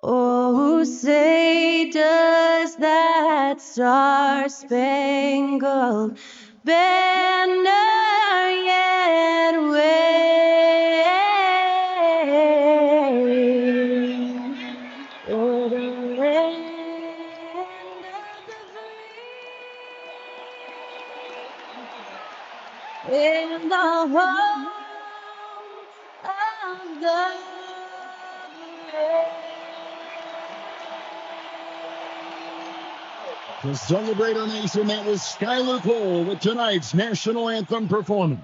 Oh, say does that star-spangled banner yet wave o'er the land of the free in the home of the brave. To celebrate our nation, that was Skylar Cole with tonight's national anthem performance.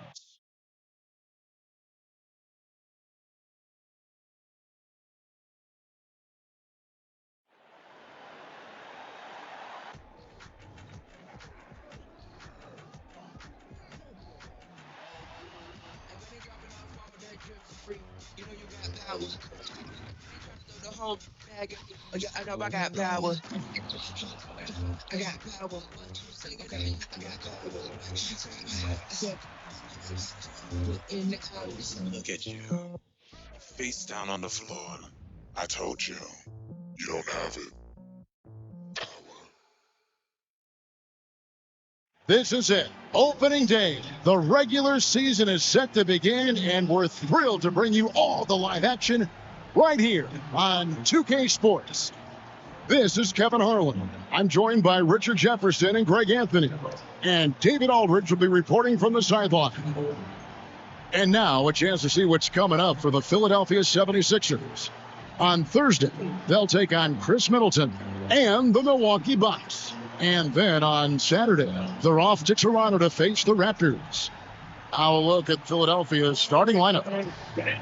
I know I got power. I got power. Okay, I got power. Look at you. Face down on the floor. I told you, you don't have it. This is it. Opening day. The regular season is set to begin, and we're thrilled to bring you all the live action right here on 2K Sports. This is Kevin Harlan. I'm joined by Richard Jefferson and Greg Anthony. And David Aldridge will be reporting from the sideline. And now, a chance to see what's coming up for the Philadelphia 76ers. On Thursday, they'll take on Chris Middleton and the Milwaukee Bucks. And then on Saturday, they're off to Toronto to face the Raptors. I'll look at Philadelphia's starting lineup.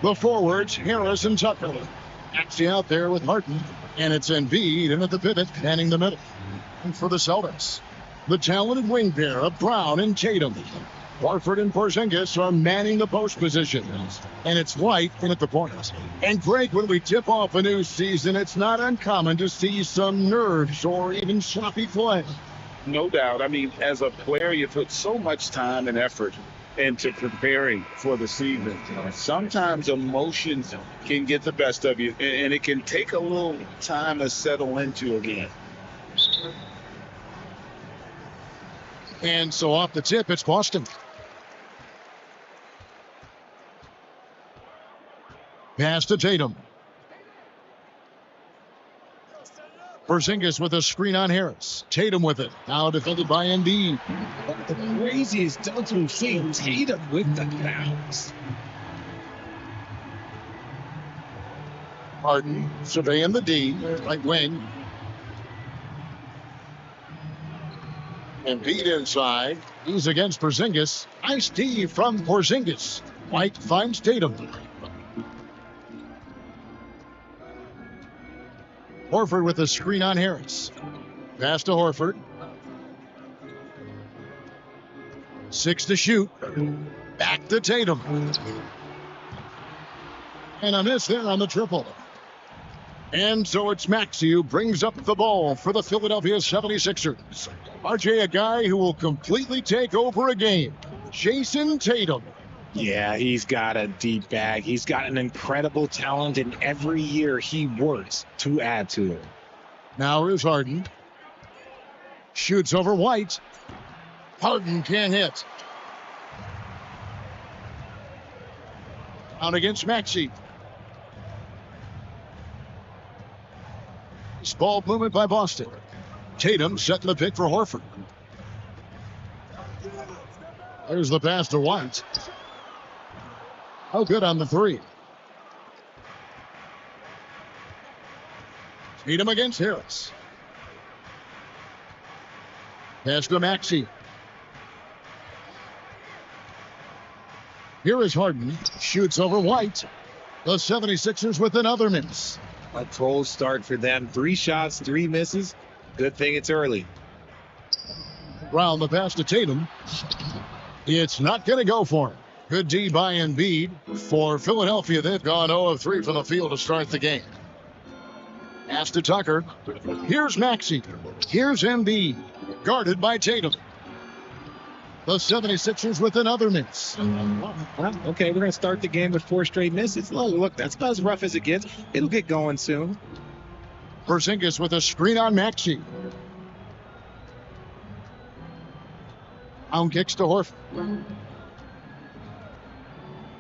The forwards, Harris and Tucker. Actually out there with Harden. And it's Embiid in at the pivot, manning the middle. And for the Celtics, the talented wing pair of Brown and Tatum. Horford and Porzingis are manning the post position. And it's White in at the point. And Greg, when we tip off a new season, it's not uncommon to see some nerves or even sloppy play. No doubt. I mean, as a player, you put so much time and effort into preparing for the season. Sometimes emotions can get the best of you, and it can take a little time to settle into again. And so off the tip, it's Boston. Pass to Tatum. Porzingis with a screen on Harris. Tatum with it. Now defended by Embiid. The craziest dunks we've seen. Tatum with the bounce. Harden surveying the D, right wing. Embiid inside. He's against Porzingis. Nice D from Porzingis. White finds Tatum. Horford with a screen on Harris. Pass to Horford. 6 to shoot. Back to Tatum. And a miss there on the triple. And so it's Maxey who brings up the ball for the Philadelphia 76ers. RJ, a guy who will completely take over a game. Jason Tatum. Yeah, he's got a deep bag. He's got an incredible talent, and every year he works to add to it. Now here's Harden. Shoots over White. Harden can't hit. Out against Maxey. Ball movement by Boston. Tatum setting the pick for Horford. There's the pass to White. Oh, good on the three. Tatum against Harris. Pass to Maxey. Here is Harden. Shoots over White. The 76ers with another miss. A cold start for them. 3 shots, 3 misses. Good thing it's early. Round the pass to Tatum. It's not going to go for him. Good D by Embiid. For Philadelphia, they've gone 0 of 3 from the field to start the game. Pass to Tucker. Here's Maxey. Here's Embiid. Guarded by Tatum. The 76ers with another miss. Okay, we're going to start the game with 4 straight misses. Oh, look, that's about as rough as it gets. It'll get going soon. Porzingis with a screen on Maxey. Brown kicks to Horford.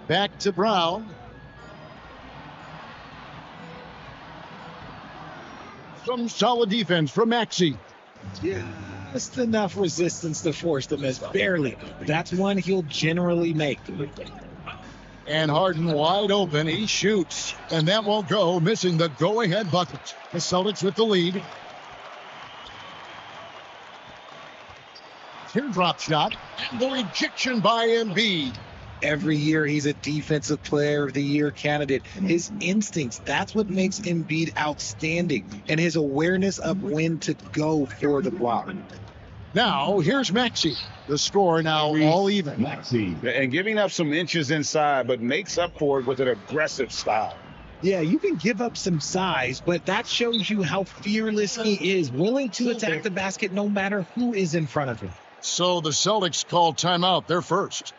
Back to Brown. Some solid defense from Maxey. Just enough resistance to force the miss. Barely. That's one he'll generally make. And Harden wide open. He shoots. And that won't go, missing the go-ahead bucket. The Celtics with the lead. Teardrop shot. And the rejection by Embiid. Every year he's a defensive player of the year candidate. His instincts, that's what makes Embiid outstanding. And his awareness of when to go for the block. Now, here's Maxey. The score now all even. And giving up some inches inside, but makes up for it with an aggressive style. Yeah, you can give up some size, but that shows you how fearless he is, willing to attack the basket no matter who is in front of him. So the Celtics call timeout. They're first.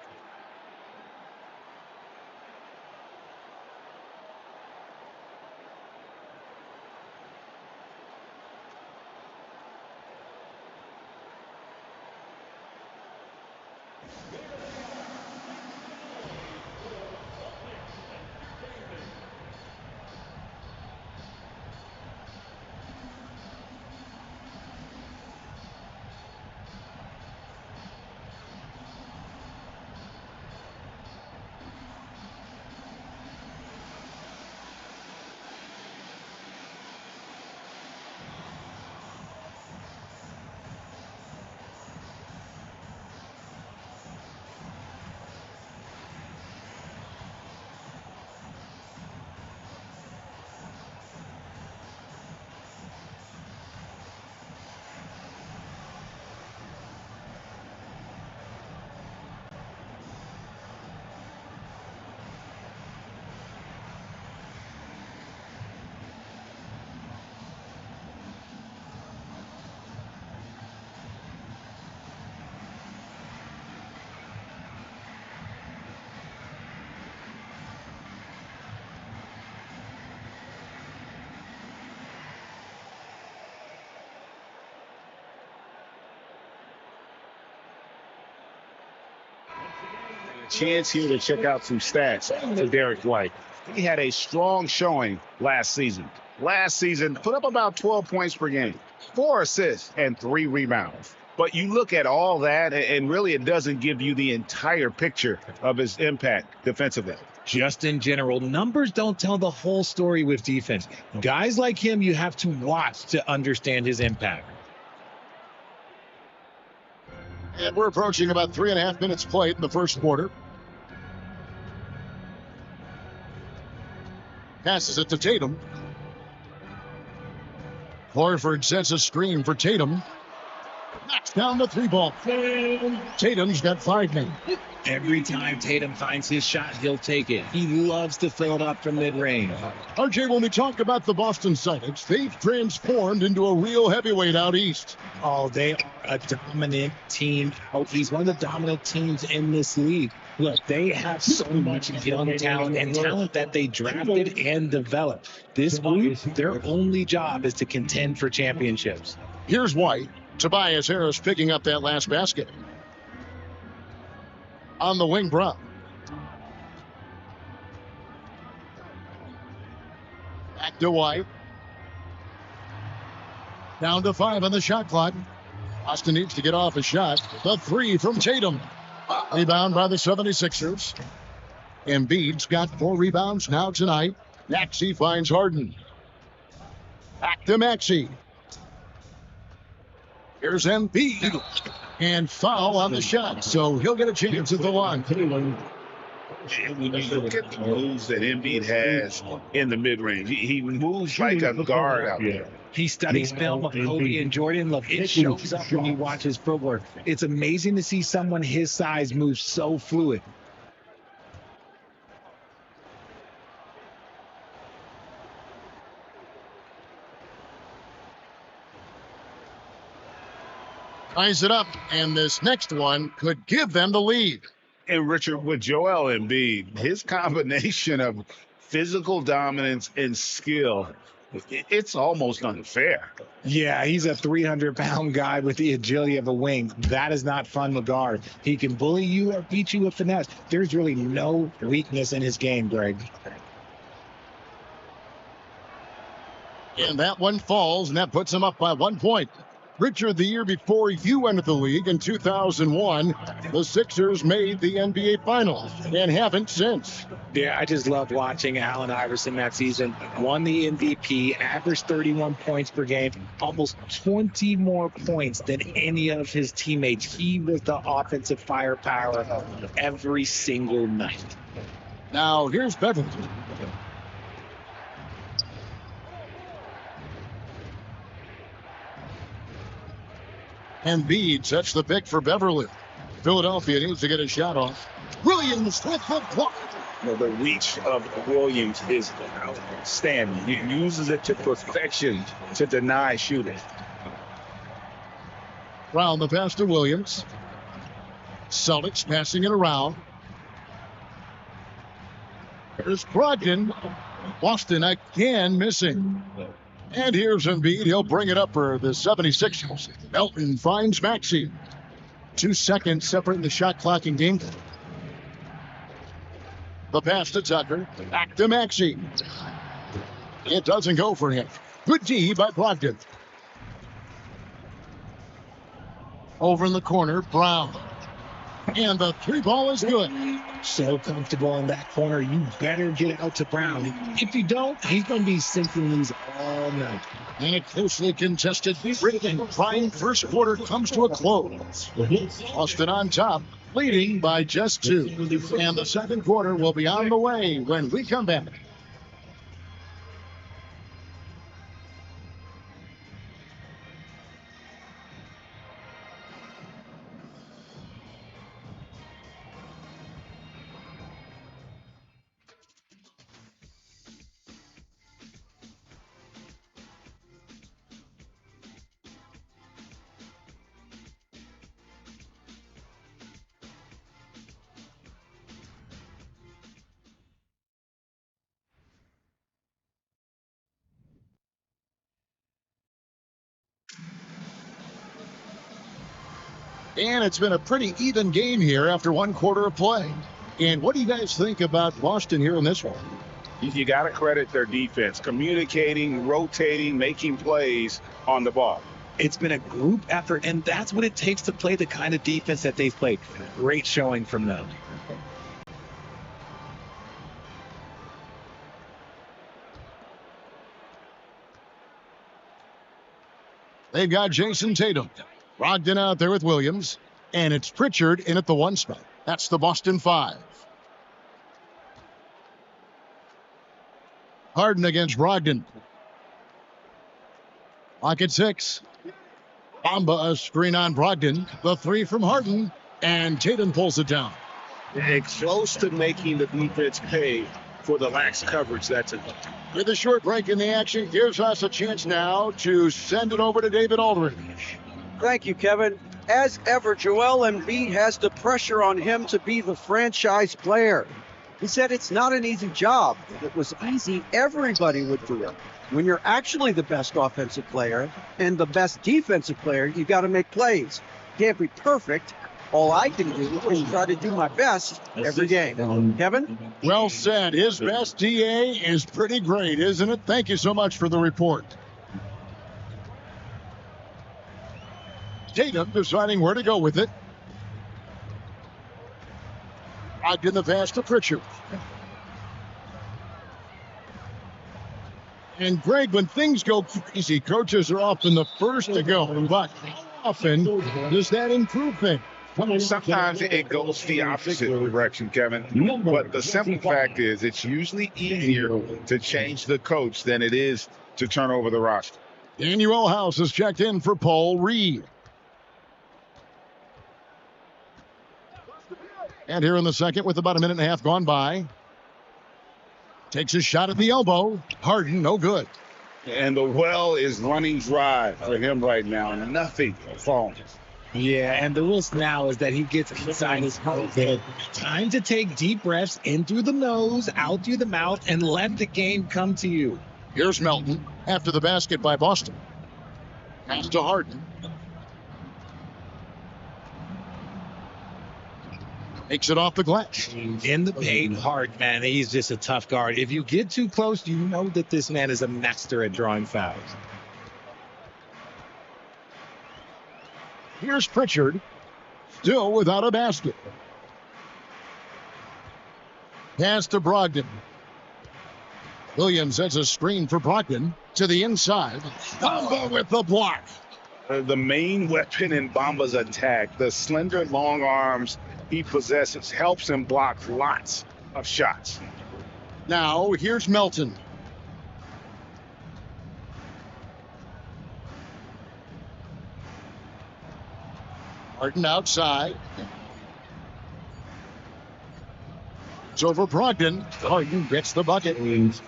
Chance here to check out some stats for Derek White. He had a strong showing last season. Last season, put up about 12 points per game, 4 assists, and 3 rebounds. But you look at all that, and really it doesn't give you the entire picture of his impact defensively. Just in general, numbers don't tell the whole story with defense. Guys like him, you have to watch to understand his impact. And we're approaching about 3.5 minutes played in the first quarter. Passes it to Tatum. Horford sets a screen for Tatum. Knocks down the 3-ball. Tatum's got 5 men. Every time Tatum finds his shot, he'll take it. He loves to fill it up from mid-range. RJ, when we talk about the Boston Celtics, they've transformed into a real heavyweight out east. Oh, they are a dominant team. Oh, he's one of the dominant teams in this league. Look, they have so much young talent and talent that they drafted and developed. This group, their only job is to contend for championships. Here's White. Tobias Harris picking up that last basket. On the wing, Brown. Back to White. Down to 5 on the shot clock. Austin needs to get off a shot. The 3 from Tatum. Rebound by the 76ers. Embiid's got 4 rebounds now tonight. Maxey finds Harden. Back to Maxey. Here's Embiid. And foul on the shot, so he'll get a chance at the line. And when you look at the moves that Embiid has in the mid-range, he moves like a guard out there. He studies film of Kobe and Jordan. Look, it shows up when you watch his footwork. It's amazing to see someone his size move so fluid. Ties it up, and this next one could give them the lead. And Richard, with Joel Embiid, his combination of physical dominance and skill It's almost unfair. Yeah, he's a 300-pound guy with the agility of a wing. That is not fun to guard. He can bully you or beat you with finesse. There's really no weakness in his game, Greg. And that one falls, and that puts him up by 1 point. Richard, the year before you entered the league in 2001, the Sixers made the NBA Finals and haven't since. Yeah, I just loved watching Allen Iverson that season. Won the MVP, averaged 31 points per game, almost 20 more points than any of his teammates. He was the offensive firepower every single night. Now, here's Beverly. Embiid sets the pick for Beverly. Philadelphia needs to get a shot off. Williams with the block. The reach of Williams is outstanding. He uses it to perfection to deny shooting. Round the pass to Williams. Celtics passing it around. There's Brogdon. Boston again missing. And here's Embiid. He'll bring it up for the 76ers. Elton finds Maxey. 2 seconds separating the shot clock and game. The pass to Tucker. Back to Maxey. It doesn't go for him. Good D by Brogdon. Over in the corner, Brown. And the 3 ball is good. So comfortable in that corner, you better get it out to Brown. If you don't, he's going to be sinking these all night. And a closely contested, fine first quarter comes to a close. Boston on top, leading by just 2. And the second quarter will be on the way when we come back. And it's been a pretty even game here after 1 quarter of play. And what do you guys think about Boston here in this one? You got to credit their defense, communicating, rotating, making plays on the ball. It's been a group effort, and that's what it takes to play the kind of defense that they've played. Great showing from them. They've got Jason Tatum. Brogdon out there with Williams. And it's Pritchard in at the 1 spot. That's the Boston 5. Harden against Brogdon. Pocket 6. Bamba a screen on Brogdon. The 3 from Harden. And Tatum pulls it down. It's close to making the defense pay for the lax coverage that's in it. With a short break in the action, gives us a chance now to send it over to David Aldridge. Thank you, Kevin. As ever, Joel Embiid has the pressure on him to be the franchise player. He said it's not an easy job. If it was easy, everybody would do it. When you're actually the best offensive player and the best defensive player, you got to make plays. Can't be perfect. All I can do is try to do my best every game. Kevin? Well said. His best DA is pretty great, isn't it? Thank you so much for the report. Tatum deciding where to go with it. Out in the pass to Pritchard. And Greg, when things go crazy, coaches are often the first to go. But how often does that improve things? Sometimes it goes the opposite direction, Kevin. But the simple fact is it's usually easier to change the coach than it is to turn over the roster. Daniel House has checked in for Paul Reed. And here in the second, with about a minute and a half gone by, takes a shot at the elbow. Harden, no good. And the well is running dry for him right now. Nothing falling. Yeah, and the risk now is that he gets inside his head. Time to take deep breaths in through the nose, out through the mouth, and let the game come to you. Here's Melton after the basket by Boston. Pass to Harden. Takes it off the glass. In the paint, Hart, man, he's just a tough guard. If you get too close, you know that this man is a master at drawing fouls. Here's Pritchard, still without a basket. Pass to Brogdon. Williams sets a screen for Brogdon to the inside. Bamba with the block. The main weapon in Bamba's attack, the slender, long arms he possesses, helps him block lots of shots. Now, here's Melton. Harden outside. It's over Brogdon. Harden gets the bucket.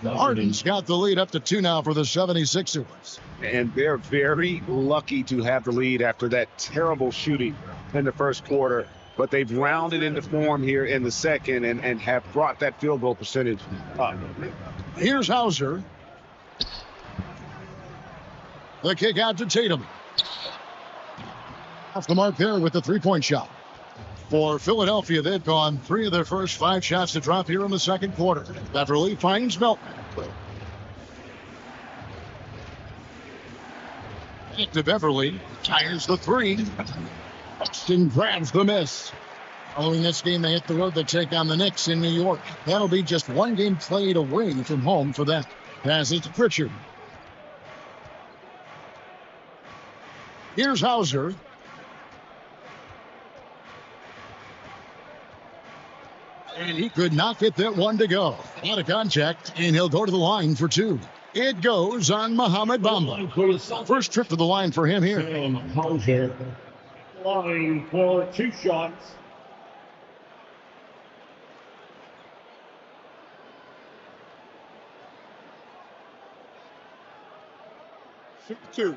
Harden's got the lead up to 2 now for the 76ers. And they're very lucky to have the lead after that terrible shooting in the first quarter. But they've rounded into form here in the second and have brought that field goal percentage up. Here's Hauser. The kick out to Tatum. Off the mark there with the three-point shot. For Philadelphia, they've gone 3 of their first 5 shots to drop here in the second quarter. Beverly finds Melton. Back to Beverly. Tires the 3. Boston grabs the miss. Following this game, they hit the road to take on the Knicks in New York. That'll be just 1 game played away from home for them. Pass it to Pritchard. Here's Hauser. And he could not get that one to go. Out of contact, and he'll go to the line for 2. It goes on Mohamed Bamba. First trip to the line for him here. Hauser, line for 2 shots. Shoot 2.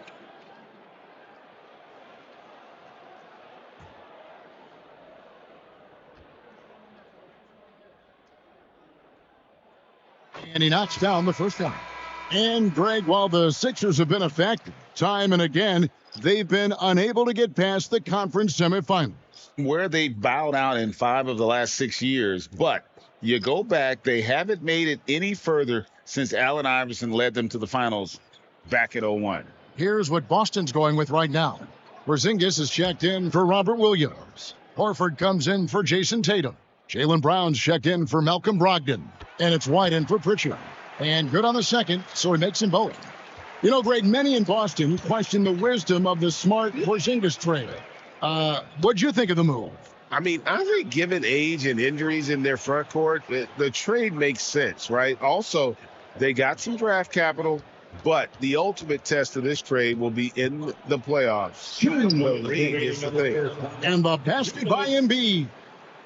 And he knocks down the first one. And Greg, while the Sixers have been a factor time and again, they've been unable to get past the conference semifinals. Where they bowed out in 5 of the last 6 years. But you go back, they haven't made it any further since Allen Iverson led them to the finals back in 01. Here's what Boston's going with right now. Porzingis is checked in for Robert Williams. Horford comes in for Jason Tatum. Jaylen Brown's checked in for Malcolm Brogdon. And it's White in for Pritchard. And good on the second, so he makes them both. You know, Greg, many in Boston question the wisdom of the smart Porzingis trade. What'd you think of the move? I mean, I think given age and injuries in their front court, the trade makes sense, right? Also, they got some draft capital, but the ultimate test of this trade will be in the playoffs. The ring is the thing. And the basket by Embiid.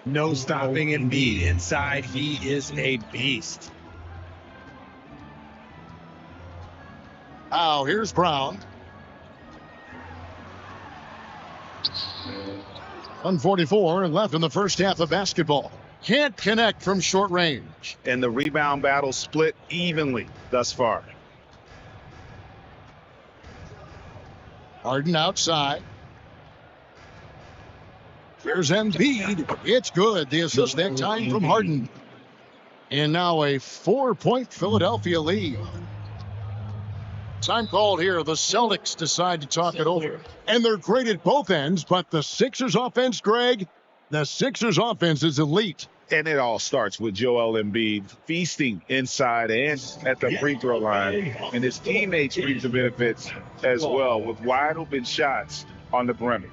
No stopping Embiid. Inside, he is a beast. Now, here's Brown. 1:44 left in the first half of basketball. Can't connect from short range. And the rebound battle split evenly thus far. Harden outside. Here's Embiid. It's good. The assist that time from Harden. And now a 4-point Philadelphia lead. Time called here. The Celtics decide to talk it over. And they're great at both ends, but the Sixers offense, Greg, the Sixers offense is elite. And it all starts with Joel Embiid feasting inside and at the free throw line. And his teammates reap the benefits as well with wide open shots on the perimeter.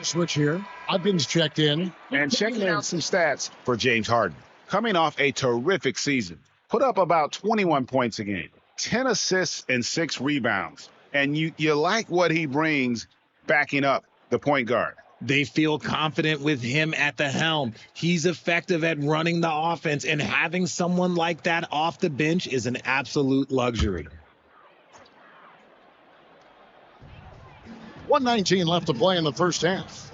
Switch here. Huggins checked in. And checking out some stats for James Harden. Coming off a terrific season, put up about 21 points a game, 10 assists and 6 rebounds. And you like what he brings backing up the point guard. They feel confident with him at the helm. He's effective at running the offense, and having someone like that off the bench is an absolute luxury. 1:19 left to play in the first half.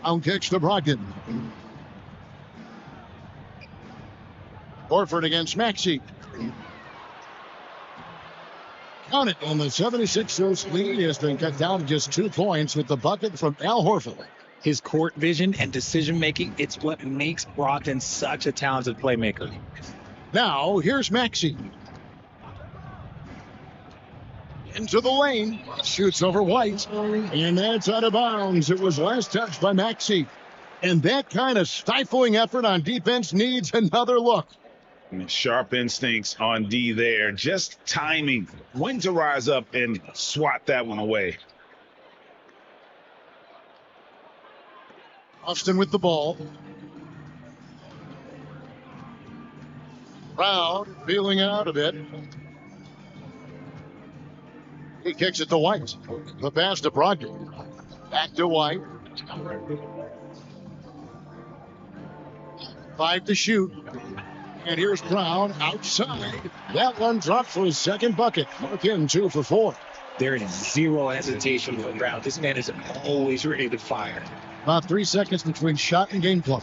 On kicks to Brogdon. Horford against Maxey. Count it, and the 76ers lead has been cut down to just 2 points with the bucket from Al Horford. His court vision and decision-making, it's what makes Brogdon such a talented playmaker. Now, here's Maxey. Into the lane, shoots over White, and that's out of bounds. It was last touched by Maxey. And that kind of stifling effort on defense needs another look. Sharp instincts on D there. Just timing. When to rise up and swat that one away. Austin with the ball. Brown feeling it out a bit. He kicks it to White. The pass to Brogdon. Back to White. 5 to shoot. And here's Brown outside. That one dropped for his second bucket. Mark him 2 for 4. There is zero hesitation for Brown. This man is always ready to fire. About 3 seconds between shot and game clock.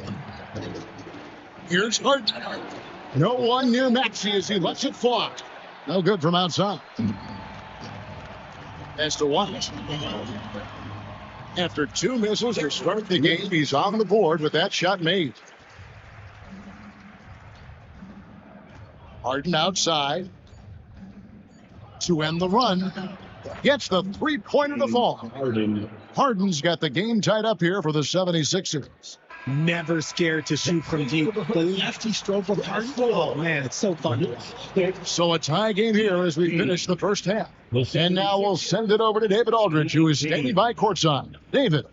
Here's Harden. No one near Maxey as he lets it fly. No good from outside. As to White. After 2 misses to start the game, he's on the board with that shot made. Harden outside to end the run. Gets the 3-pointer to fall. Harden's got the game tied up here for the 76ers. Never scared to shoot from deep. The lefty stroke of Harden. Oh, man, it's so fun to watch. So a tie game here as we finish the first half. And now we'll send it over to David Aldridge, who is standing by courtside. David.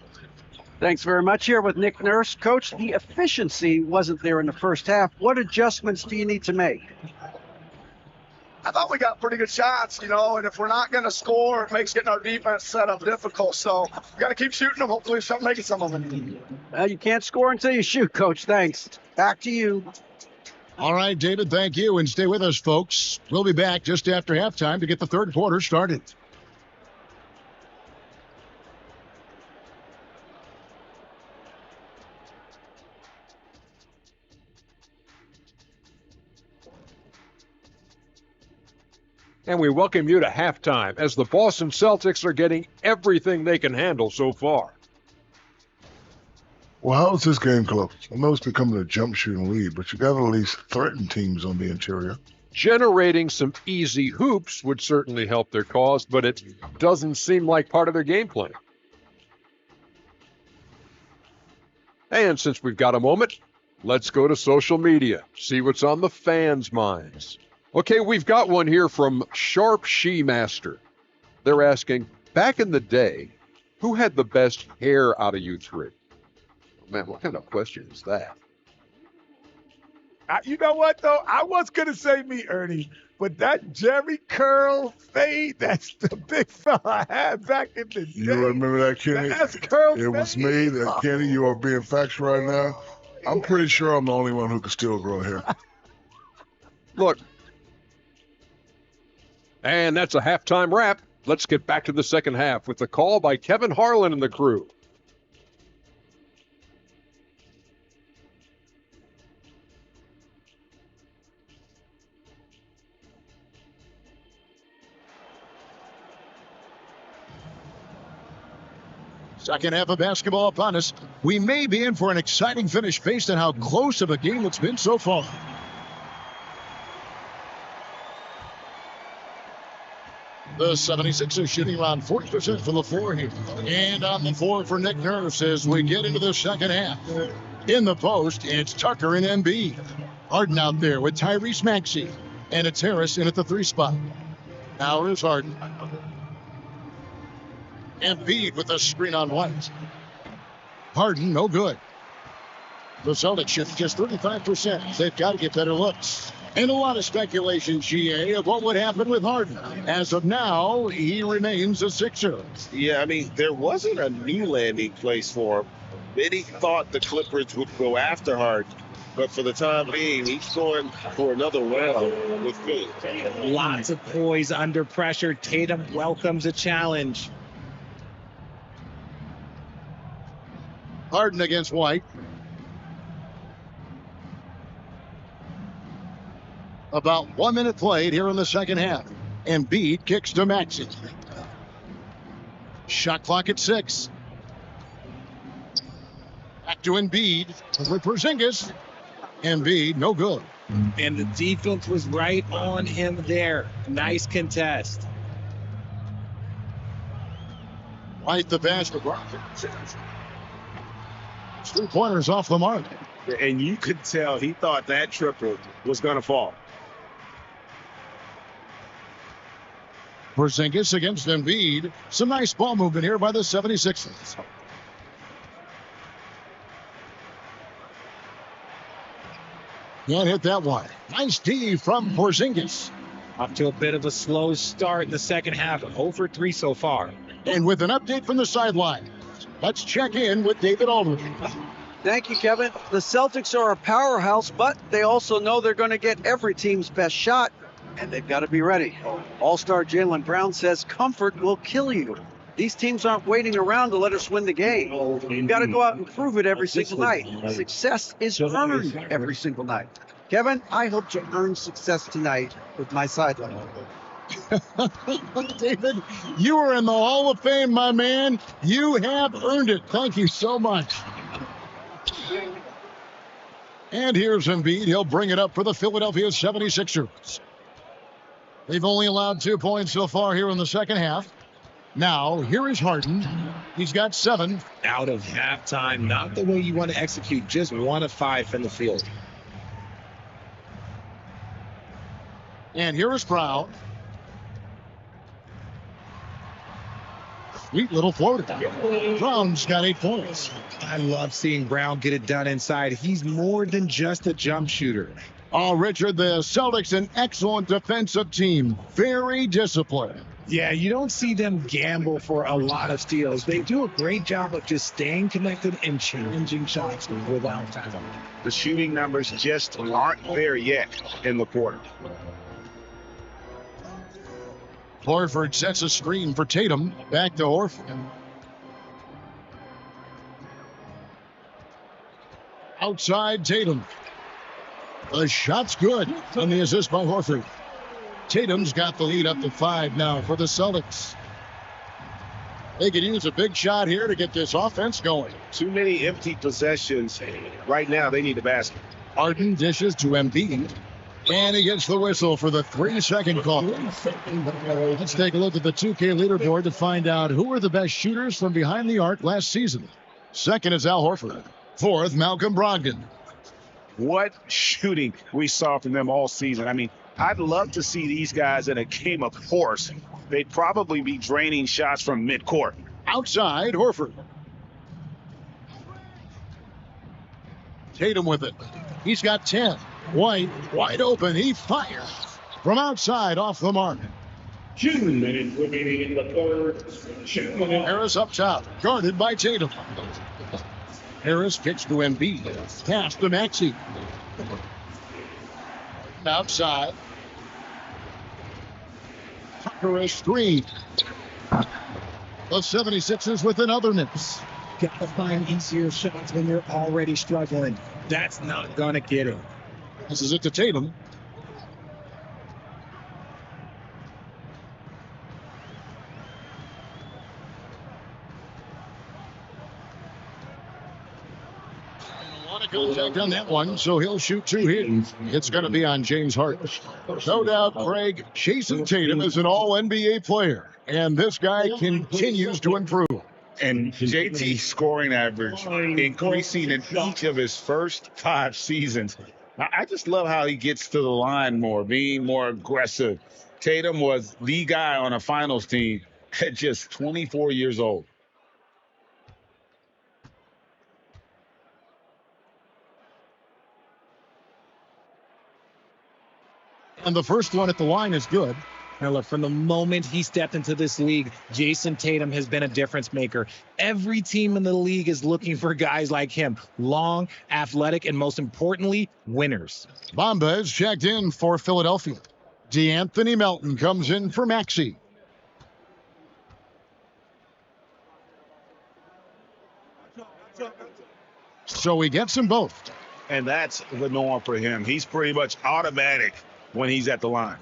Thanks very much. Here with Nick Nurse. Coach, the efficiency wasn't there in the first half. What adjustments do you need to make? I thought we got pretty good shots, and if we're not going to score, it makes getting our defense set up difficult. So we got to keep shooting them. Hopefully, start making some of them. You can't score until you shoot, Coach. Thanks. Back to you. All right, David, thank you. And stay with us, folks. We'll be back just after halftime to get the third quarter started. And we welcome you to halftime as the Boston Celtics are getting everything they can handle so far. Well, how's this game close? I know it's becoming a jump shooting lead, but you got to at least threaten teams on the interior. Generating some easy hoops would certainly help their cause, but it doesn't seem like part of their game plan. And since we've got a moment, let's go to social media, see what's on the fans' minds. Okay, we've got one here from Sharp She Master. They're asking, back in the day, who had the best hair out of you three? Man, what kind of question is that? You know what, though? I was going to say me, Ernie, but that Jerry curl fade, that's the big fella I had back in the day. You remember that, Kenny? That's curl It was me. Kenny, you are being factual right now. I'm pretty sure I'm the only one who can still grow hair. Look. And that's a halftime wrap. Let's get back to the second half with the call by Kevin Harlan and the crew. Second half of basketball upon us. We may be in for an exciting finish based on how close of a game it's been so far. The 76ers shooting around 40% from the floor here. And on the floor for Nick Nurse as we get into the second half. In the post, it's Tucker and Embiid. Harden out there with Tyrese Maxey. And it's Harris in at the 3 spot. Now here's Harden. Embiid with a screen on White. Harden, no good. The Celtics shoot just 35%. They've got to get better looks. And a lot of speculation, GA, of what would happen with Harden. As of now, he remains a Sixer. Yeah, I mean, there wasn't a new landing place for him. Many thought the Clippers would go after Harden, but for the time being, he's going for another round with Philly. Lots of poise under pressure. Tatum welcomes a challenge. Harden against White. About 1 minute played here in the second half. Embiid kicks to Maxey. Shot clock at 6. Back to Embiid with Porzingis. Embiid, no good. And the defense was right on him there. Nice contest. White the pass for Brown. 3-pointers off the mark. And you could tell he thought that triple was going to fall. Porzingis against Embiid. Some nice ball movement here by the 76ers. Can't hit that one. Nice D from Porzingis. Off to a bit of a slow start in the second half. 0 for 3 so far. And with an update from the sideline, let's check in with David Aldridge. Thank you, Kevin. The Celtics are a powerhouse, but they also know they're going to get every team's best shot, and they've got to be ready. All-star Jaylen Brown says comfort will kill you. These teams aren't waiting around to let us win the game. You've got to go out and prove it every single night. Success is earned every single night. Kevin, I hope to earn success tonight with my sideline. David, you are in the Hall of Fame, my man. You have earned it. Thank you so much. And here's Embiid. He'll bring it up for the Philadelphia 76ers. They've only allowed 2 points so far here in the second half. Now, here is Harden. He's got 7. Out of halftime. Not the way you want to execute. Just 1 of 5 from the field. And here is Brown. Sweet little floater. Brown's got 8 points. I love seeing Brown get it done inside. He's more than just a jump shooter. Oh, Richard, the Celtics, an excellent defensive team. Very disciplined. Yeah, you don't see them gamble for a lot of steals. They do a great job of just staying connected and challenging shots without time. The shooting numbers just aren't there yet in the quarter. Horford sets a screen for Tatum. Back to Horford. Outside Tatum. The shot's good on the assist by Horford. Tatum's got the lead up to 5 now for the Celtics. They could use a big shot here to get this offense going. Too many empty possessions. Right now, they need a basket. Harden dishes to Embiid. And he gets the whistle for the 3-second call. Let's take a look at the 2K leaderboard to find out who are the best shooters from behind the arc last season. Second is Al Horford. Fourth, Malcolm Brogdon. What shooting we saw from them all season. I mean, I'd love to see these guys in a game of force. They'd probably be draining shots from midcourt. Outside, Horford. Tatum with it. He's got 10. White, wide open. He fires from outside off the mark. 2 minutes remaining in the third. Harris up top, guarded by Tatum. Harris kicks to Embiid. Pass to Maxey. Outside. Tucker is screen. The 76ers with another miss. Got to find easier shots when you're already struggling. That's not going to get it. This is it to Tatum. Contact on that one, so he'll shoot 2 here. It's going to be on James Harden. No doubt, Craig, Jason Tatum is an all-NBA player, and this guy continues to improve. And JT's scoring average increasing in each of his first 5 seasons. I just love how he gets to the line more, being more aggressive. Tatum was the guy on a finals team at just 24 years old. And the first one at the line is good. Now, look, from the moment he stepped into this league, Jason Tatum has been a difference maker. Every team in the league is looking for guys like him. Long, athletic, and most importantly, winners. Bamba is checked in for Philadelphia. DeAnthony Melton comes in for Maxey. So he gets them both. And that's the norm for him. He's pretty much automatic when he's at the line.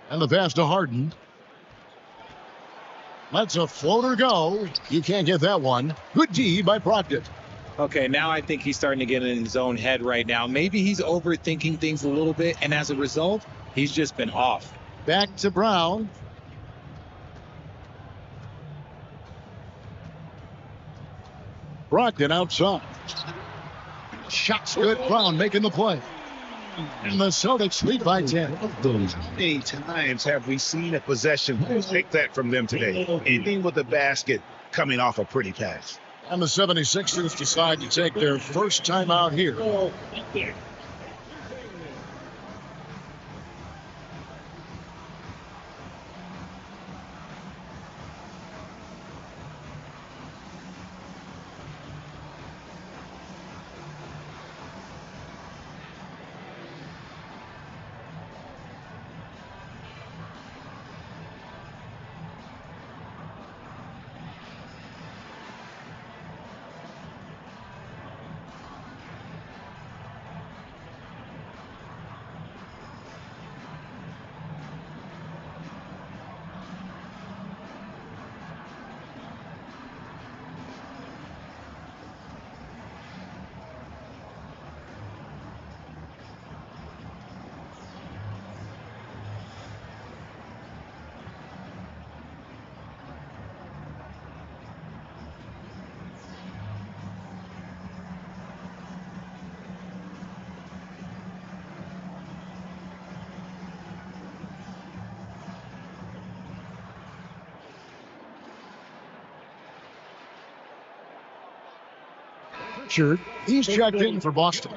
And the pass to Harden. Lets a floater go. You can't get that one. Good D by Brogdon. Okay, now I think he's starting to get in his own head right now. Maybe he's overthinking things a little bit, and as a result, he's just been off. Back to Brown. Brogdon outside. Shot's good. Brown making the play. And the Celtics lead by 10. How many times have we seen a possession take that from them today? Ending with a basket coming off a pretty pass. And the 76ers decide to take their first time out here. He's checked in for Boston.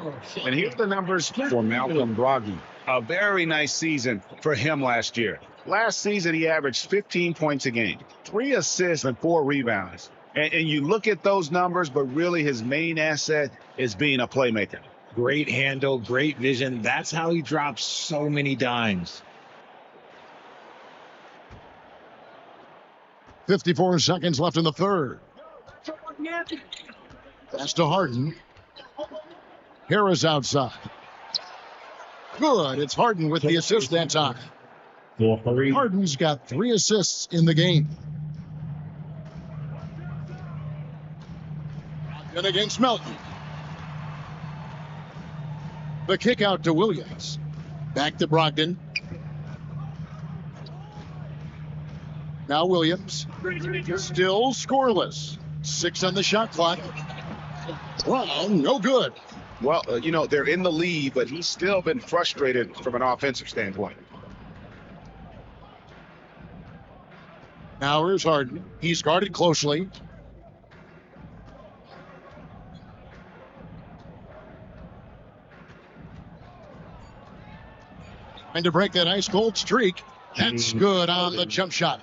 And here's the numbers for Malcolm Brogdon. A very nice season for him last year. Last season, he averaged 15 points a game, 3 assists and 4 rebounds. And you look at those numbers, but really his main asset is being a playmaker. Great handle, great vision. That's how he drops so many dimes. 54 seconds left in the third. Pass to Harden. Harris outside. Good. It's Harden with the assist that time. Harden's got 3 assists in the game. And against Melton. The kick out to Williams. Back to Brogdon. Now Williams. Still scoreless. 6 on the shot clock. Well, no good. Well, they're in the lead, but he's still been frustrated from an offensive standpoint. Now here's Harden. He's guarded closely. Trying to break that ice cold streak. That's good on the jump shot.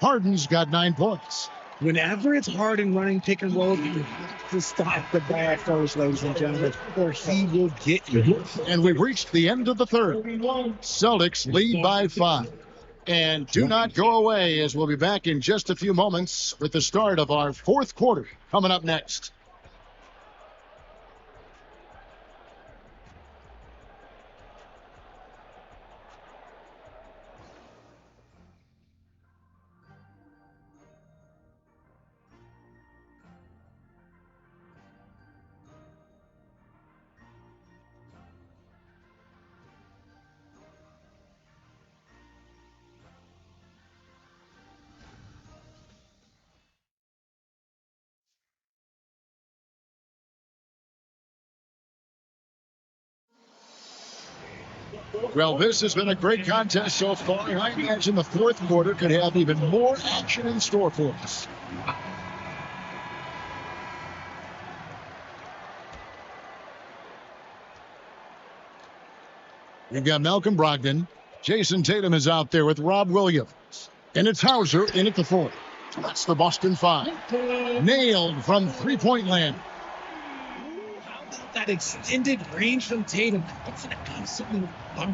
Harden's got 9 points. Whenever it's Harden running pick and roll, you have to stop the bad first, ladies and gentlemen, or he will get you. And we've reached the end of the third. Celtics lead by 5. And do not go away, as we'll be back in just a few moments with the start of our fourth quarter coming up next. Well, this has been a great contest so far. I imagine the fourth quarter could have even more action in store for us. We've got Malcolm Brogdon. Jason Tatum is out there with Rob Williams. And it's Hauser in at the fourth. That's the Boston Five. Nailed from three-point land. How about that extended range from Tatum? It's an absolute bomb.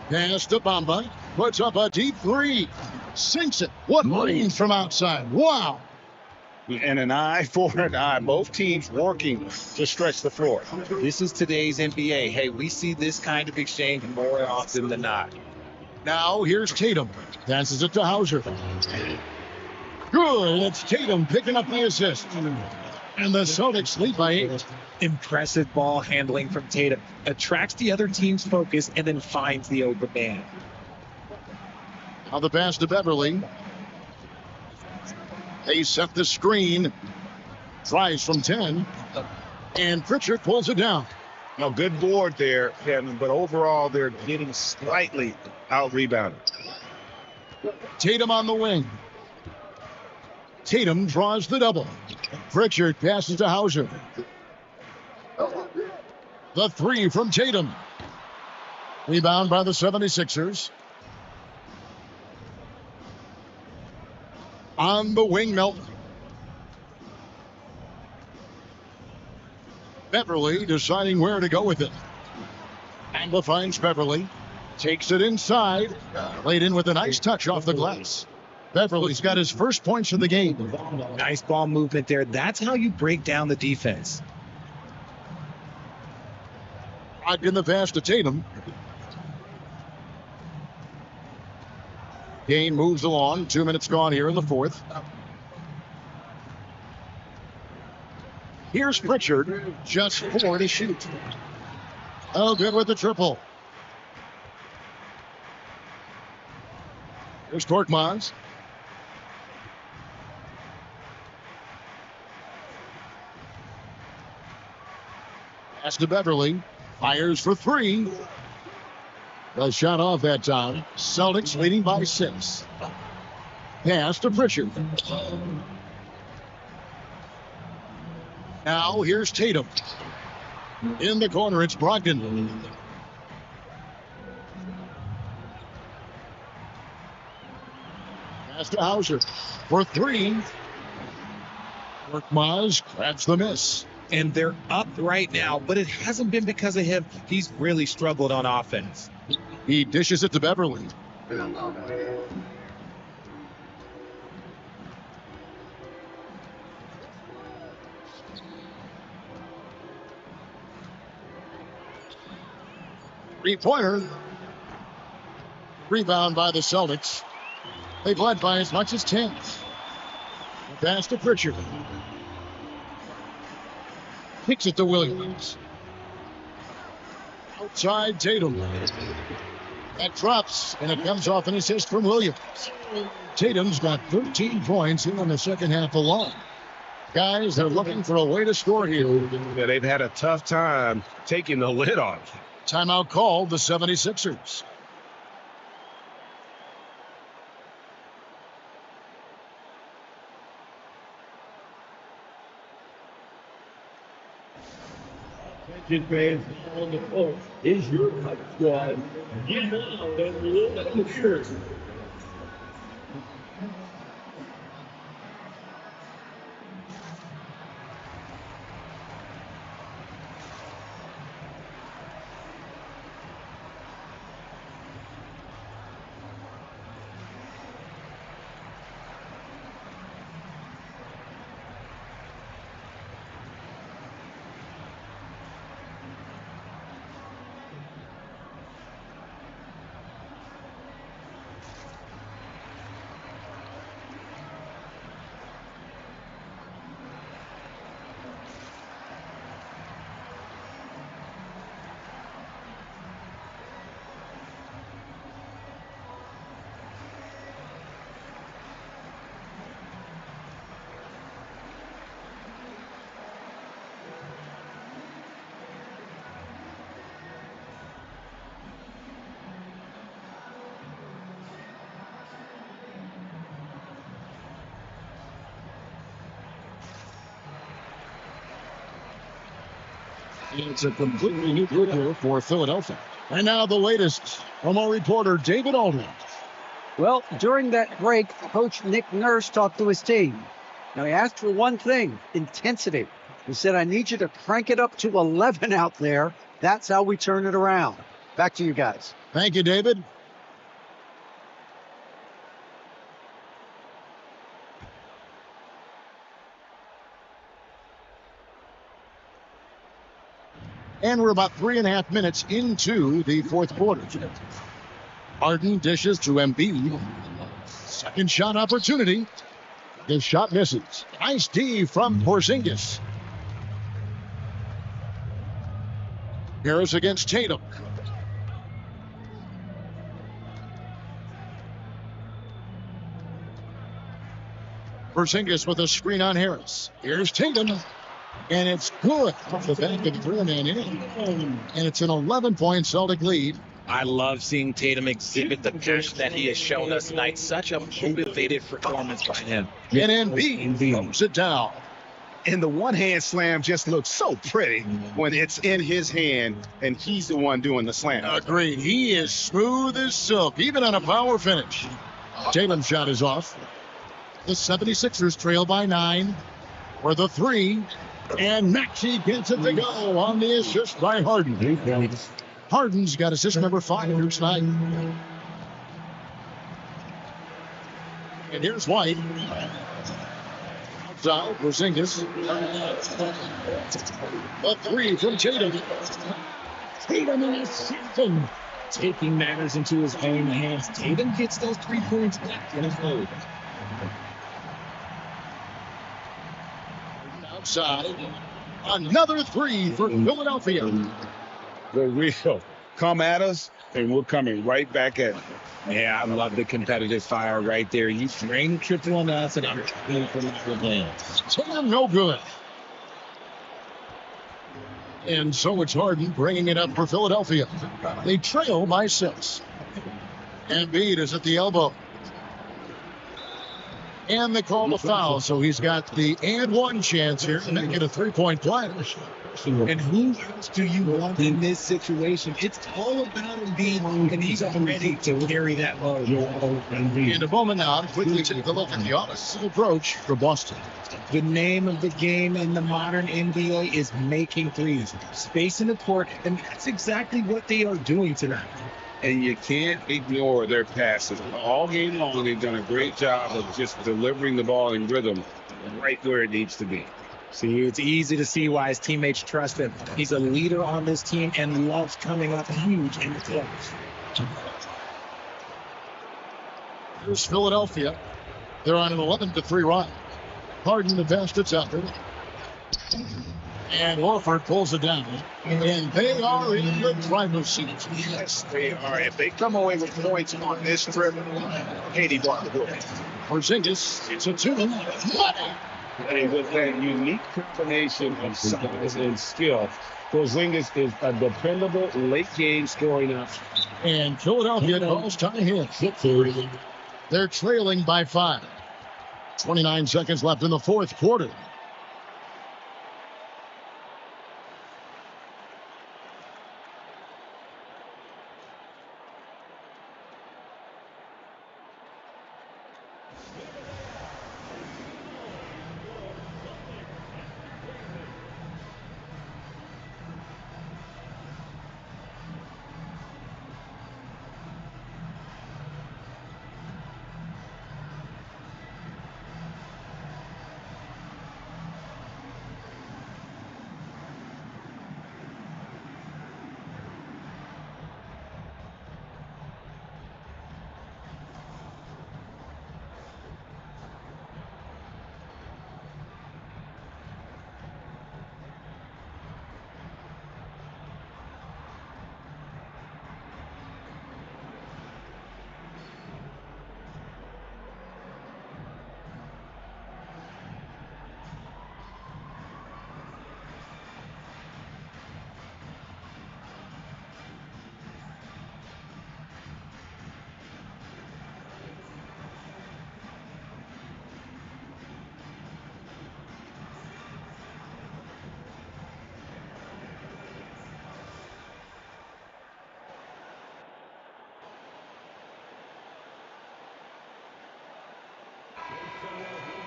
Pass to Bamba. Puts up a deep three. Sinks it. What range from outside. Wow. And an eye for an eye. Both teams working to stretch the floor. This is today's NBA. Hey, we see this kind of exchange more often than not. Now here's Tatum. Passes it to Hauser. Good. It's Tatum picking up the assist. And the Celtics lead by 8. Impressive ball handling from Tatum. Attracts the other team's focus and then finds the open man. Now the pass to Beverly. They set the screen. Tries from 10. And Pritchard pulls it down. No, good board there, Kevin, but overall they're getting slightly out-rebounded. Tatum on the wing. Tatum draws the double. Pritchard passes to Hauser. The three from Tatum. Rebound by the 76ers. On the wing, Melton. Beverly deciding where to go with it. Amba finds Beverly. Takes it inside. Laid in with a nice touch off the glass. Beverly's got his first points of the game. Nice ball movement there. That's how you break down the defense. In the pass to Tatum. Game moves along. 2 minutes gone here in the fourth. Here's Pritchard. Just 4 to shoot. Oh, good with the triple. Here's Korkmaz. Pass to Beverly. Fires for 3. The shot off that time. Celtics leading by 6. Pass to Pritchard. Now here's Tatum. In the corner, it's Brogdon. Pass to Hauser for 3. Korkmaz grabs the miss. And they're up right now, but it hasn't been because of him. He's really struggled on offense. He dishes it to Beverly. Three-pointer. Rebound by the Celtics. They've led by as much as 10. Pass to Pritchard. Kicks it to Williams. Outside Tatum. That drops, and it comes off an assist from Williams. Tatum's got 13 points in the second half alone. Guys, they're looking for a way to score here. Yeah, they've had a tough time taking the lid off. Timeout called the 76ers. Attention fans on the court is your Cup squad. Get loud and look the shirt. It's a completely new group here for Philadelphia. And now the latest from our reporter, David Aldridge. Well, during that break, Coach Nick Nurse talked to his team. Now, he asked for one thing, intensity. He said, I need you to crank it up to 11 out there. That's how we turn it around. Back to you guys. Thank you, David. And we're about 3.5 minutes into the fourth quarter. Harden dishes to Embiid. Second shot opportunity. His shot misses. Nice D from Porzingis. Harris against Tatum. Porzingis with a screen on Harris. Here's Tatum. And it's good off the back of the rim and in. And it's an 11-point Celtic lead. I love seeing Tatum exhibit the passion that he has shown us tonight. Such a motivated performance by him. And Embiid throws it down. And the one-hand slam just looks so pretty when it's in his hand and he's the one doing the slam. Agreed. He is smooth as silk, even on a power finish. Tatum's shot is off. The 76ers trail by 9 for the 3. And Maxey gets it to go on the assist by Harden. Harden's got assist number 5 here tonight. And here's White. Outside, Porzingis. A 3 from Tatum. Tatum in his season, taking matters into his own hands. Tatum gets those 3 points back in his load. Outside. Another 3 for Philadelphia. The real come at us, and we're coming right back at it. Yeah, I love the competitive fire right there. You drain triple on us, and I'm going for my revenge. Tatum no good. And so it's Harden bringing it up for Philadelphia. They trail by 6. Embiid is at the elbow. And they call the foul, so he's got the and 1 chance here to make it a 3-point play. And who else do you want in this situation? It's all about Embiid, and he's ready to carry that load. In a moment now, quickly take a look at the offensive approach for Boston. The name of the game in the modern NBA is making threes, spacing the court, and that's exactly what they are doing tonight. And you can't ignore their passes. All game long, they've done a great job of just delivering the ball in rhythm right where it needs to be. See, it's easy to see why his teammates trust him. He's a leader on this team and loves coming up huge in the clutch. Here's Philadelphia. They're on an 11-3 run. Harden the best it's effort. And Horford pulls it down. And they are in the driver's seat. Yes, they are. If they come away with points on this trip, Katie bought the book. Porzingis, it's a 2. And with that unique combination of size and skill, Porzingis is a dependable late-game scoring option. And Philadelphia calls tie here. They're trailing by 5. 29 seconds left in the fourth quarter.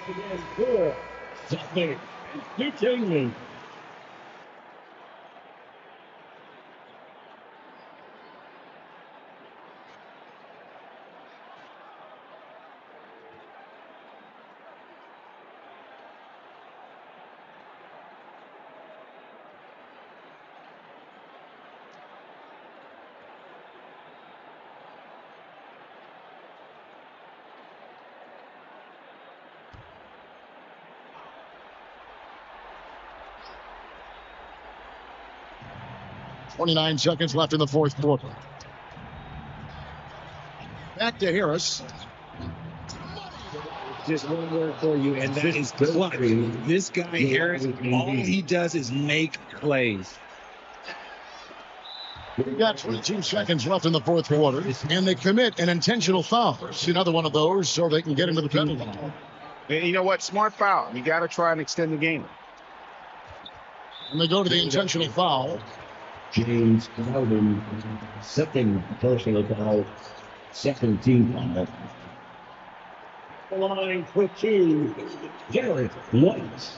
again for something entertainment. .29 seconds left in the fourth quarter. Back to Harris. Just one word for you, and that is clutch. This guy, Harris, all he does is make plays. We've got 22 seconds left in the fourth quarter, and they commit an intentional foul. It's another one of those so they can get into the penalty line. And you know what? Smart foul. You got to try and extend the game. And they go to the intentional foul. James Calvin, second personal foul, second team foul. The line for two, Garrett White.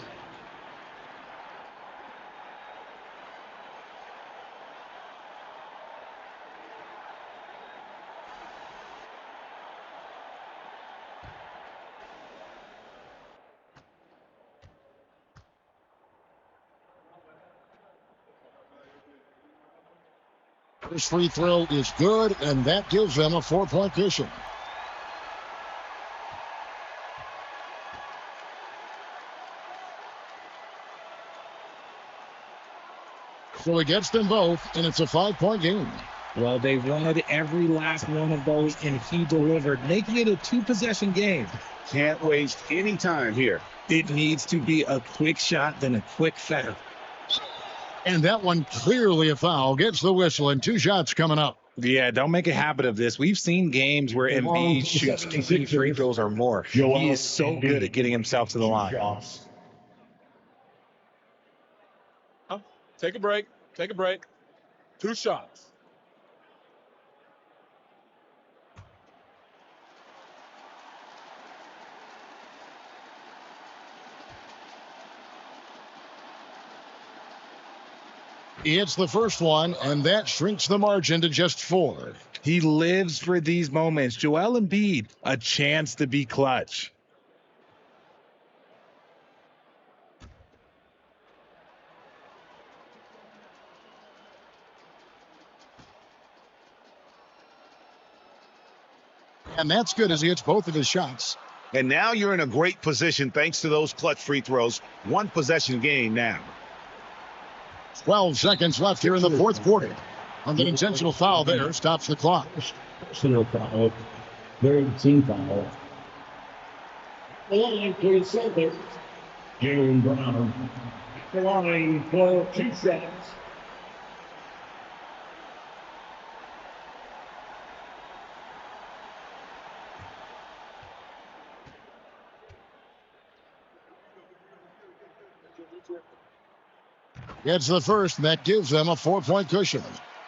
First free throw is good, and that gives them a 4-point cushion. So he gets them both, and it's a 5-point game. Well, they wanted every last one of those, and he delivered, making it a two-possession game. Can't waste any time here. It needs to be a quick shot, then a quick foul. And that one clearly a foul. Gets the whistle, and 2 shots coming up. Yeah, don't make a habit of this. We've seen games where Embiid shoots 2 free throws or more. He is so good at getting himself to the line. Take a break. Take a break. 2 shots. He hits the first one, and that shrinks the margin to just 4. He lives for these moments. Joel Embiid, a chance to be clutch. And that's good as he hits both of his shots. And now you're in a great position thanks to those clutch free throws. 1 possession game now. 12 seconds left here in the fourth quarter. On the intentional foul there, stops the clock. Personal foul, third team foul. The line for the Celtics, Jalen Brown. The line for 2 shots. Gets the first, and that gives them a 4-point cushion.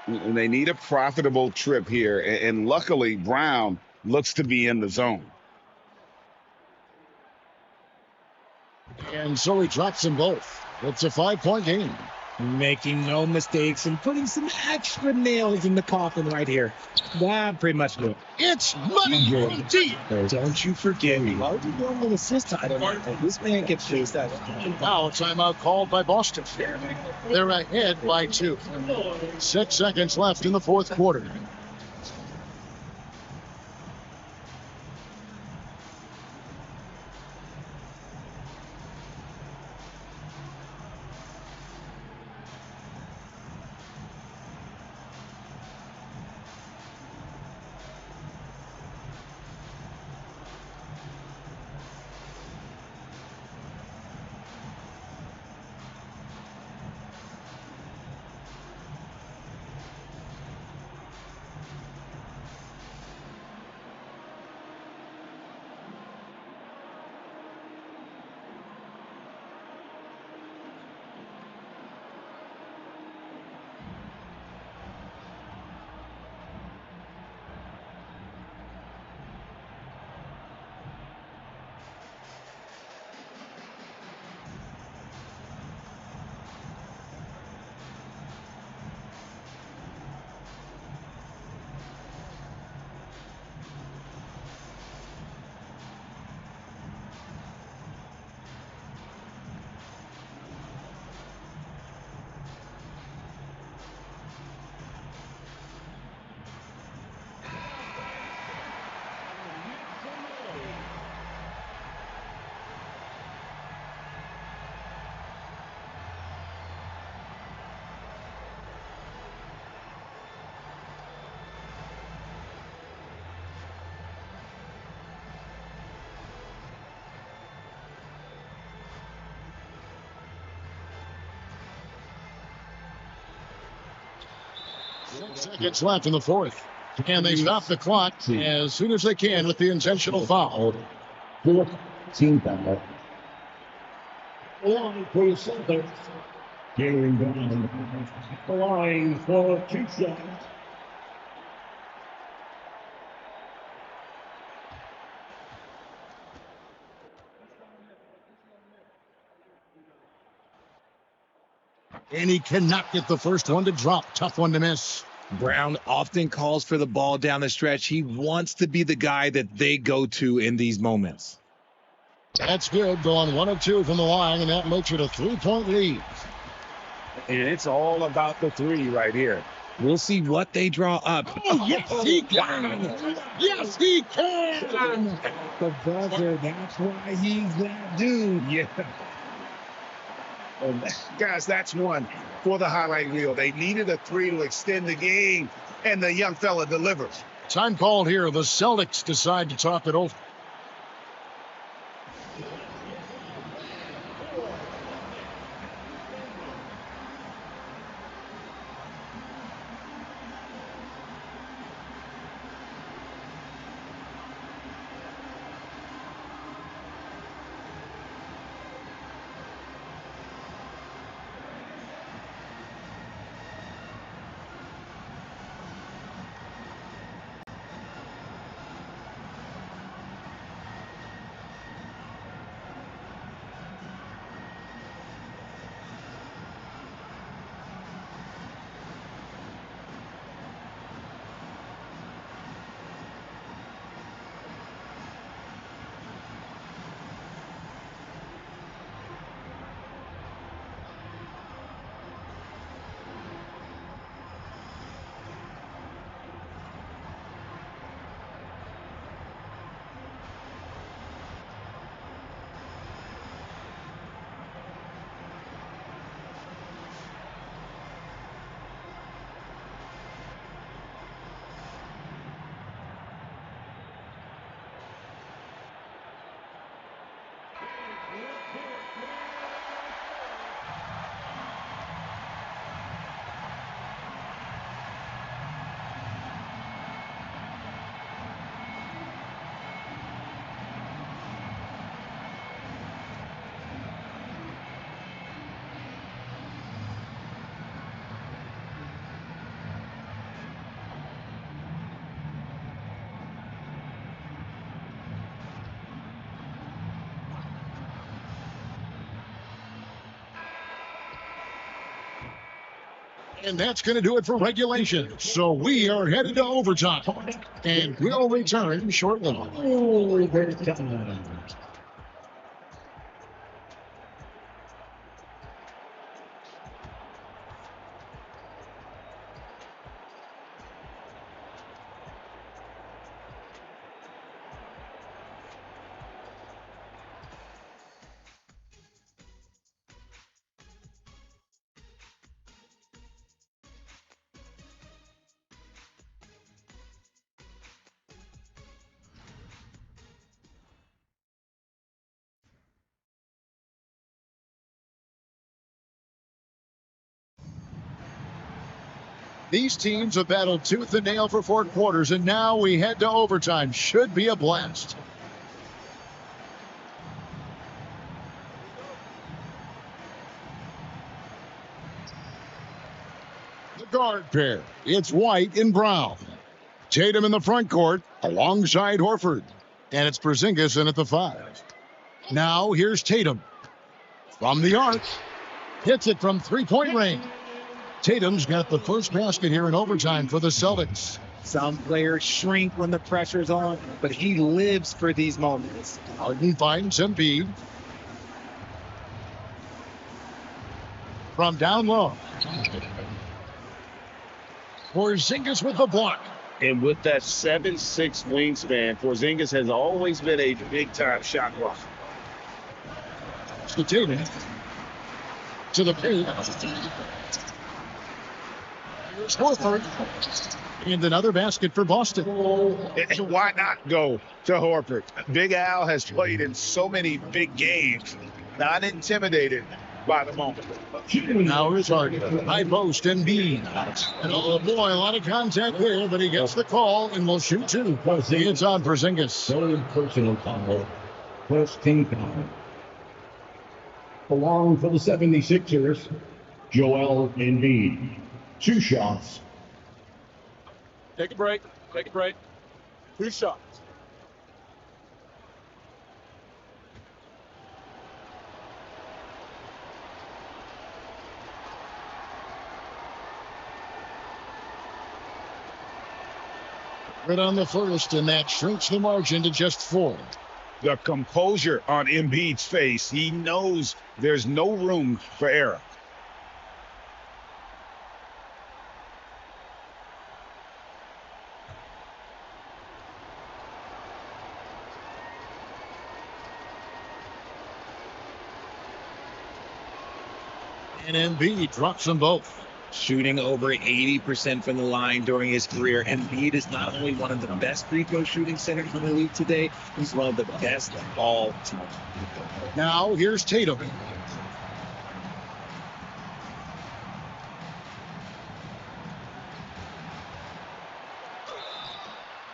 And they need a profitable trip here. And luckily, Brown looks to be in the zone. And so he drops them both. It's a 5-point game. Making no mistakes and putting some extra nails in the coffin right here. That pretty much good. It's money from deep. Don't you forget me. Why would you go an assist title? This man gets chased out. Now a timeout called by Boston. They're ahead by 2. 6 seconds left in the fourth quarter. 6 seconds left in the fourth. And they stop the clock as soon as they can with the intentional foul. Fourth team foul. Line for the Celtics. Jaylen Brown. Line for 2 shots. And he cannot get the first one to drop. Tough one to miss. Brown often calls for the ball down the stretch. He wants to be the guy that they go to in these moments. That's good. Going 1 of 2 from the line, and that makes it a 3-point lead. And it's all about the three right here. We'll see what they draw up. Oh, yes, he can. Yes, he can. The buzzer, that's why he's that dude. Yeah. And guys, that's one for the highlight reel. They needed a three to extend the game, and the young fella delivers. Time called here. The Celtics decide to talk it over. And that's going to do it for regulation. So we are headed to overtime. And we'll return shortly. Overtime. These teams have battled tooth and nail for 4 quarters, and now we head to overtime. Should be a blast. The guard pair, it's White and Brown. Tatum in the front court alongside Horford. And it's Porzingis in at the 5. Now here's Tatum. From the arc, hits it from 3-point range. Tatum's got the first basket here in overtime for the Celtics. Some players shrink when the pressure's on, but he lives for these moments. Harden finds Embiid. From down low. Porzingis with the block. And with that 7'6" wingspan, Porzingis has always been a big-time shot blocker. To Tatum. To the paint. Here's Horford. And another basket for Boston. Why not go to Horford? Big Al has played in so many big games. Not intimidated by the moment. Now here's Harden. High post and Embiid. And oh boy, a lot of contact there, but he gets the call and will shoot two. It's on Porzingis. Third personal foul. First team foul. Along for the 76ers, Joel Embiid. 2 shots. Take a break. Take a break. 2 shots. Right on the first, and that shrinks the margin to just 4. The composure on Embiid's face. He knows there's no room for error. And Embiid drops them both. Shooting over 80% from the line during his career. Embiid is not only one of the best free throw shooting centers in the league today, he's one of the best of all time. Now here's Tatum.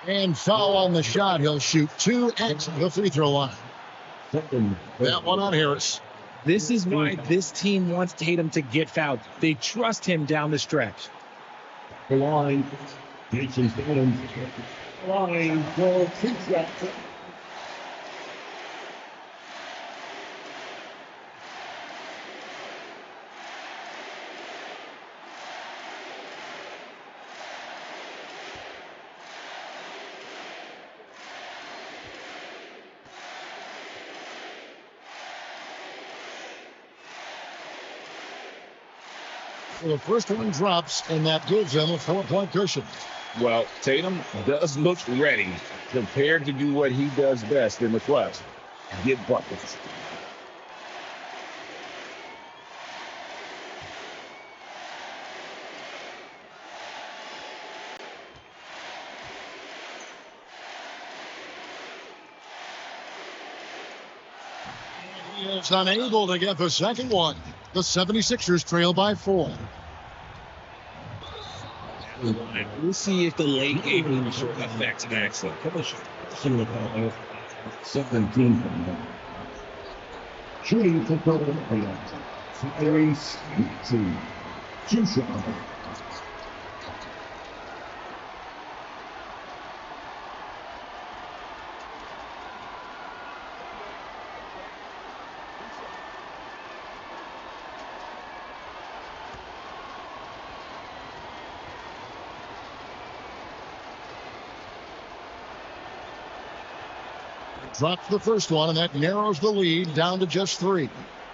And foul on the shot. He'll shoot 2 at the free throw line. That one on Harris. This is why this team wants Tatum to get fouled. They trust him down the stretch. The line. Jason Tatum. Line for 2 shots. So the first one drops, and that gives him a 4-point cushion. Well, Tatum does look ready, prepared to do what he does best in the clutch, get buckets. He is unable to get the second one. The 76ers trail by 4. We'll see if the late game affects Maxey. 17. Shooting for total. 2 shots. Drops the first one, and that narrows the lead down to just 3.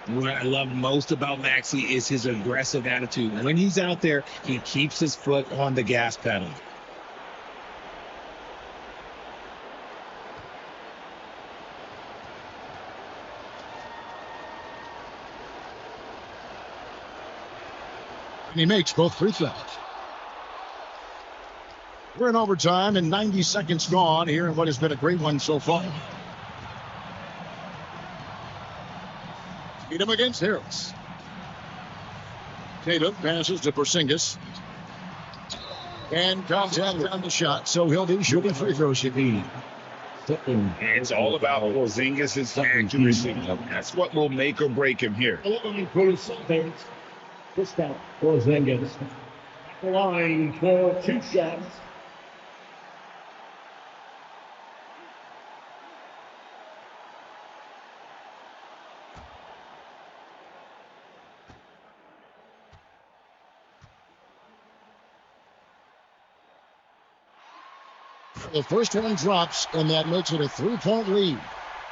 What I love most about Maxey is his aggressive attitude. When he's out there, he keeps his foot on the gas pedal. And he makes both free throws. We're in overtime, and 90 seconds gone here in what has been a great one so far. Tatum against Harris. Tatum passes to Porzingis. And contact on the shot, so he'll be shooting free throws. It's all about Porzingis' accuracy. That's what will make or break him here. Porzingis. Line for 2 shots. The first one drops, and that makes it a 3-point lead.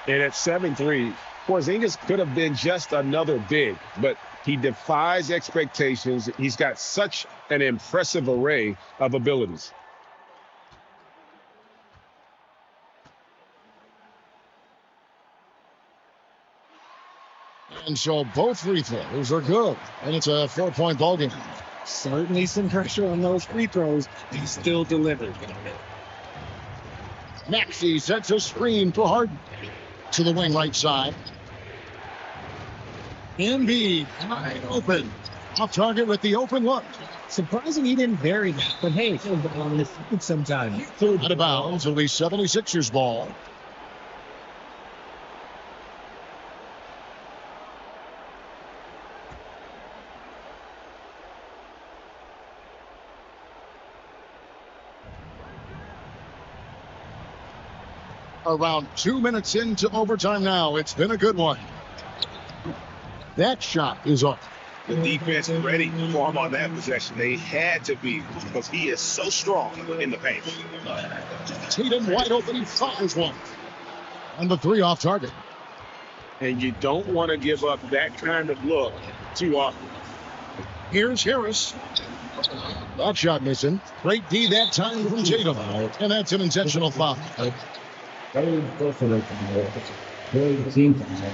And at 7-3, Porzingis could have been just another big, but he defies expectations. He's got such an impressive array of abilities. And so both free throws are good, and it's a 4-point ballgame. Certainly some pressure on those free throws. He still delivered. Maxey sets a screen for Harden to the wing right side. Embiid, wide open. Off target with the open look. Surprising he didn't bury that, but hey, sometimes. Out of bounds, it'll be 76ers ball. Around 2 minutes into overtime now. It's been a good one. That shot is up. The defense ready for him on that possession. They had to be because he is so strong in the paint. Tatum wide open. He fires one. And the three off target. And you don't want to give up that kind of look too often. Here's Harris. That shot missing. Great D that time from Tatum. And that's an intentional foul. Very personal foul. Very team foul.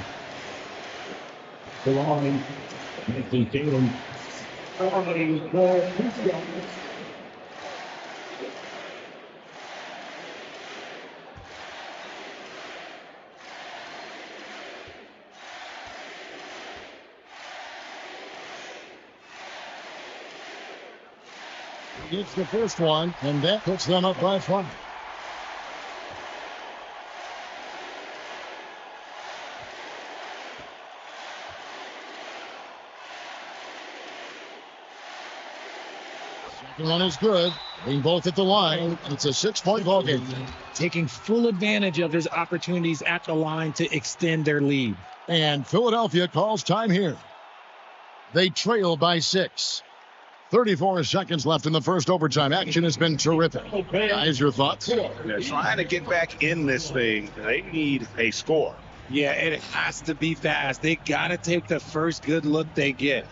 Belonging. Missing Tatum. Belonging for 2 shots. Gets the first one, and that puts them up by 5. Second one is good. Being both at the line, it's a 6-point ball game. Taking full advantage of his opportunities at the line to extend their lead. And Philadelphia calls time here. They trail by 6. 34 seconds left in the first overtime. Action has been terrific. Guys, your thoughts? They're trying to get back in this thing. They need a score. Yeah, it has to be fast. They got to take the first good look they get.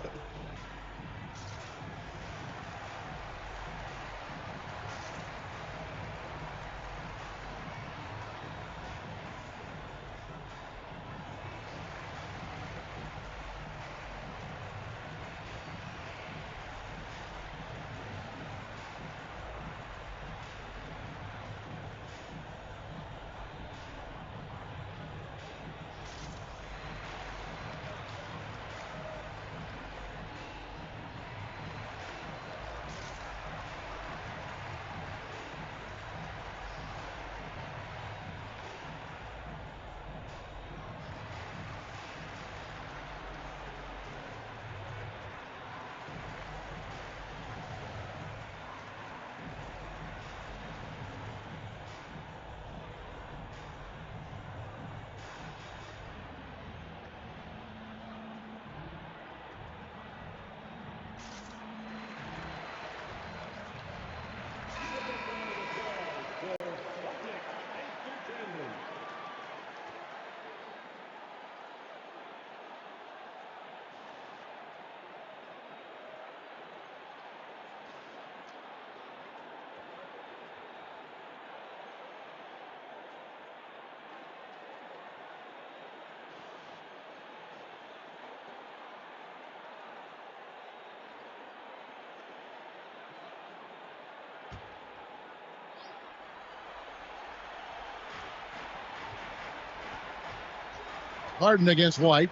Harden against White.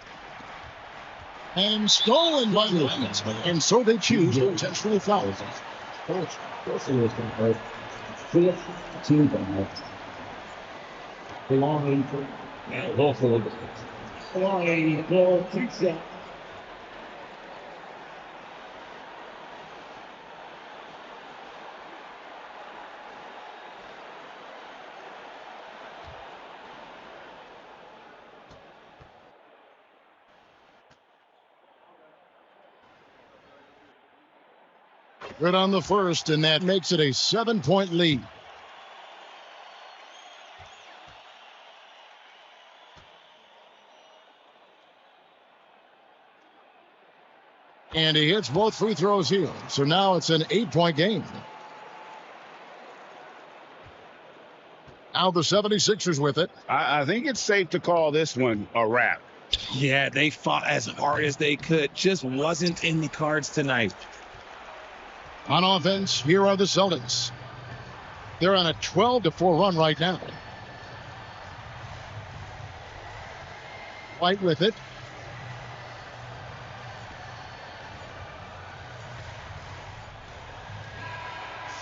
And stolen by White. And so they choose to intentionally foul. Team foul. Belonging for belonging for 2 shots. Good on the first, and that makes it a 7-point lead. And he hits both free throws here. So now it's an 8-point game. Now the 76ers with it. I think it's safe to call this one a wrap. Yeah, they fought as hard as they could. Just wasn't in the cards tonight. On offense, here are the Celtics. They're on a 12-4 run right now. White with it.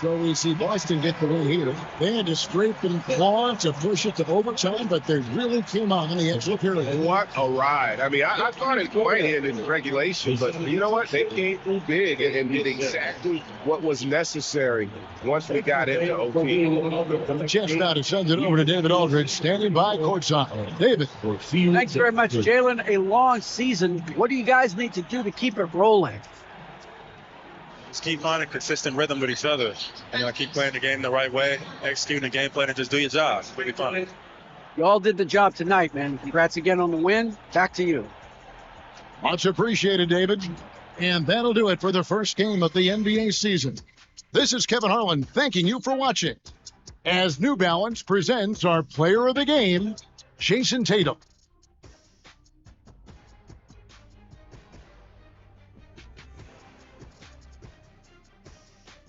So we see Boston get the win here. They had to scrape and claw to push it to overtime, but they really came on the extra period. What a ride. I mean, I thought it might end in regulation, but you know what? They came through big and did exactly what was necessary once we got into OT. Just now to send it over to David Aldridge, standing by courtside. David. Thanks very much, Jalen. A long season. What do you guys need to do to keep it rolling? Just keep finding consistent rhythm with each other. Keep playing the game the right way, executing the game plan, and just do your job. It'll be fun. You all did the job tonight, man. Congrats again on the win. Back to you. Much appreciated, David. And that'll do it for the first game of the NBA season. This is Kevin Harlan thanking you for watching as New Balance presents our player of the game, Jason Tatum.